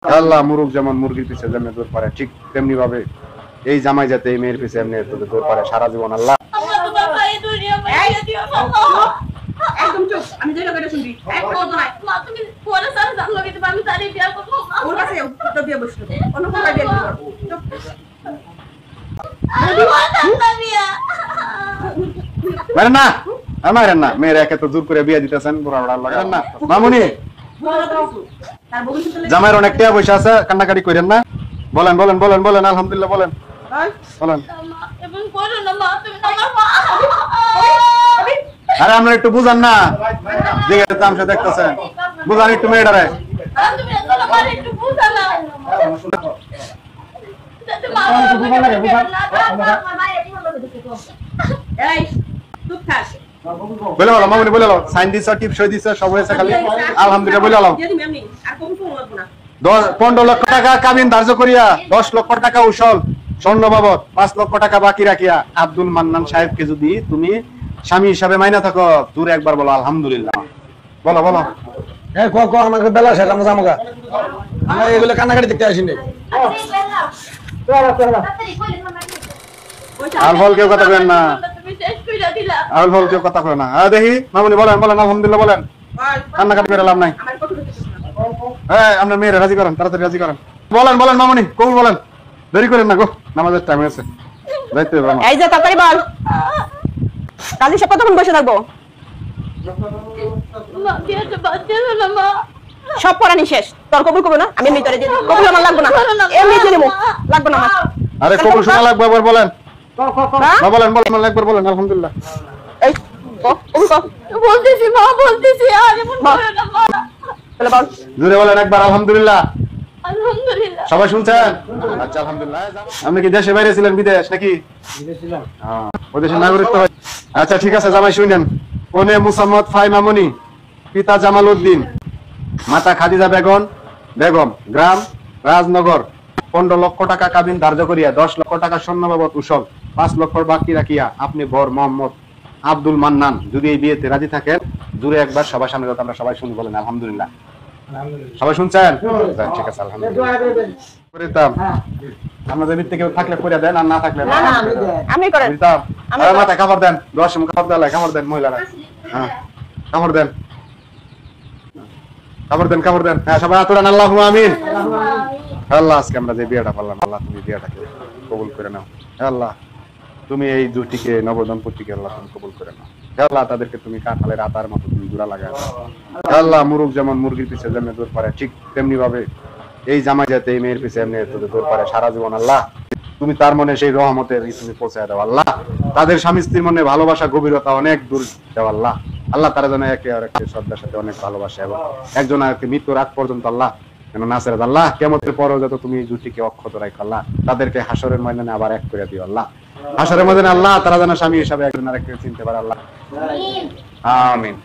আল্লাহ মুরুখ যেমন মুরগির পিছে যেমনি দৌড় পারে ঠিক তেমনি ভাবে এই জামাই যাতে এই মেয়ের পিছে এমনি দৌড় পারে সারা জীবন। আল্লাহ একদম চুপ, আমি যেটা করে শুনবি একদম নয়। মা তুমি পরে স্যার জানলো কিন্তু আমি তারই বিয়ে করব। ওর কাছে তো বিয়ে বসলো, অন্য কোথায় বিয়ে করব? চুপ। মারেন না, মারেন না, মেয়ের একে তো জোর করে বিয়ে দিতেছেন, বুড়া বুড়া লাগান না। মামুনি তার বউ শুনতে জামাইয়ের অনেক টাকা পয়সা আছে, কান্নাকাটি করেন না। বলেন বলেন বলেন বলেন আলহামদুলিল্লাহ বলেন বলেন। এবং করো না মা, তুমি আমার মা। আরে আমরা একটু বুঝান না, দেখে তামসা দেখতেছেন, বুঝান একটু মেয়েটারে। তুমি আমার একটু বুঝা না। এই চুপ থাক। বলে বলো মামুনি বলে বলো, সাইন দিছ টিপ সই দিছ সব হয়েছে, খালি আলহামদুলিল্লাহ বলে বলো। দিয়ে দিবি এমনি, আর কোন ফোন লাগবে না। 15 লক্ষ টাকা কাবিন ধার্য করিয়া 10 লক্ষ টাকা উসল স্বর্ণ বাবদ 5 লক্ষ টাকা বাকি রাখিয়া আব্দুল মান্নান সাহেবকে যদি তুমি স্বামী হিসাবে মাইনা থাকো, দূরে একবার বলো আলহামদুলিল্লাহ। বলো বলো। হ্যাঁ কো আমাকে বেলা শেষ, আমরা যাবো গা। আমরা এগুলো কান্নাকাটি দেখতে আসিনি। আলফল কেউ কথা করেন না, তুমি শেষ কইরা দিলা। আলফল কেউ কথা কয় না। দেখি মামুনি বলেন বলেন আলহামদুলিল্লাহ বলেন, কান্নাকাটি করে লাভ নাই। আমার কথা শুনতে হ্যাঁ আপনার মেয়েরা রাজি করেন, তাড়াতাড়ি রাজি করেন। বলেন বলেন মামুনি কবুল বলেন, দেরি করেন না গো, নামাজের টাইম হয়েছে, যাইতে হবে আমার। এই যে তাড়াতাড়ি বল, কাজী সব কতক্ষণ বসে থাকবো? মা বিয়েটা বাদ দিও না মা। সব পড়ানি শেষ, তোর কবুল করবো না? আমি এমনি তোরে দিয়ে দিই। কবুল আমার লাগবে না, এমনি দিয়ে দেবো, লাগবে না আমার। আরে কবুল শোনা লাগবে, একবার বলেন। হ্যাঁ? না বলেন বলেন একবার বলেন আলহামদুলিল্লাহ। এই কবুল কর, বলতেছি মা, বলতেছি আর এমন করো না মা। বলে বল। জোরে বলেন একবার আলহামদুলিল্লাহ। আলহামদুলিল্লাহ। সবাই শুনছেন? আচ্ছা আলহামদুলিল্লাহ। আপনি কি দেশে বাইরে ছিলেন, বিদেশ নাকি? ওই দেশের নাগরিক তো হয়। আচ্ছা ঠিক আছে জামাই শুনেন। কনে মুসাম্মদ ফাই মামুনি, পিতা জামাল উদ্দিন, মাতা খাদিজা বেগম, গ্রাম রাজনগর, 15 লক্ষ টাকা কাবিন ধার্য করিয়া 10 লক্ষ টাকা স্বর্ণ বাবদ উসল 5 লক্ষ বাকি রাখিয়া আপনি বর মোহাম্মদ আব্দুল মান্নান যদি এই বিয়েতে রাজি থাকেন, জুড়ে একবার সবার সামনে যাতে আমরা সবাই শুনি, বলেন আলহামদুলিল্লাহ। সবাই শুনছেন? ঠিক আছে আলহামদুলিল্লাহ। আপনাদের ভিত্তি কেউ থাকলে করে দেন, আর না থাকলে আমি করে মাথায় কাপড় দেন, 10 কাপড় দেন, কাপড় দেন মহিলারা। হ্যাঁ কাপড় দেন, কাপড় দেন, কাপড় দেন। হ্যাঁ সবাই আতুরান আল্লাহুম্মা আমিন। আল্লাহ আজকে আমরা যে বিয়েটা পারলাম, আল্লাহ তুমি বিয়েটাকে কবুল করে নাও। আল্লাহ তুমি এই জুটিকে নবদম্পতিকে আল্লাহ তুমি কবুল করে নাও। আল্লাহ তাদেরকে তুমি কাঁঠালের আতার মতো তুমি জোড়া লাগায় দাও। আল্লাহ মুরুখ যেমন মুরগির পিছে যেমনি দৌড় পারে ঠিক তেমনি ভাবে এই জামাই যাতে এই মেয়ের পিছে এমনি দৌড় পারে সারা জীবন। আল্লাহ তুমি তার মনে সেই রহমতের তুমি পৌঁছায় দাও। আল্লাহ তাদের স্বামী স্ত্রীর মনে ভালোবাসা গভীরতা অনেক দূর দাও। আল্লাহ আল্লাহ তারা যেন একে আর একে শ্রদ্ধার সাথে অনেক ভালোবাসে এবং একজন আর মৃত্যুর আগ পর্যন্ত আল্লাহ কেন নাসের আল্লাহ কিয়ামতের পরেও যত তুমি জুটিকে অক্ষত রাখো আল্লাহ, তাদেরকে হাসরের ময়দানে আবার এক করে দিও আল্লাহ। হাসরের ময়দানে আল্লাহ তারা যেন স্বামী হিসাবে একজন আরেককে চিনতে পারে আল্লাহ। আমিন।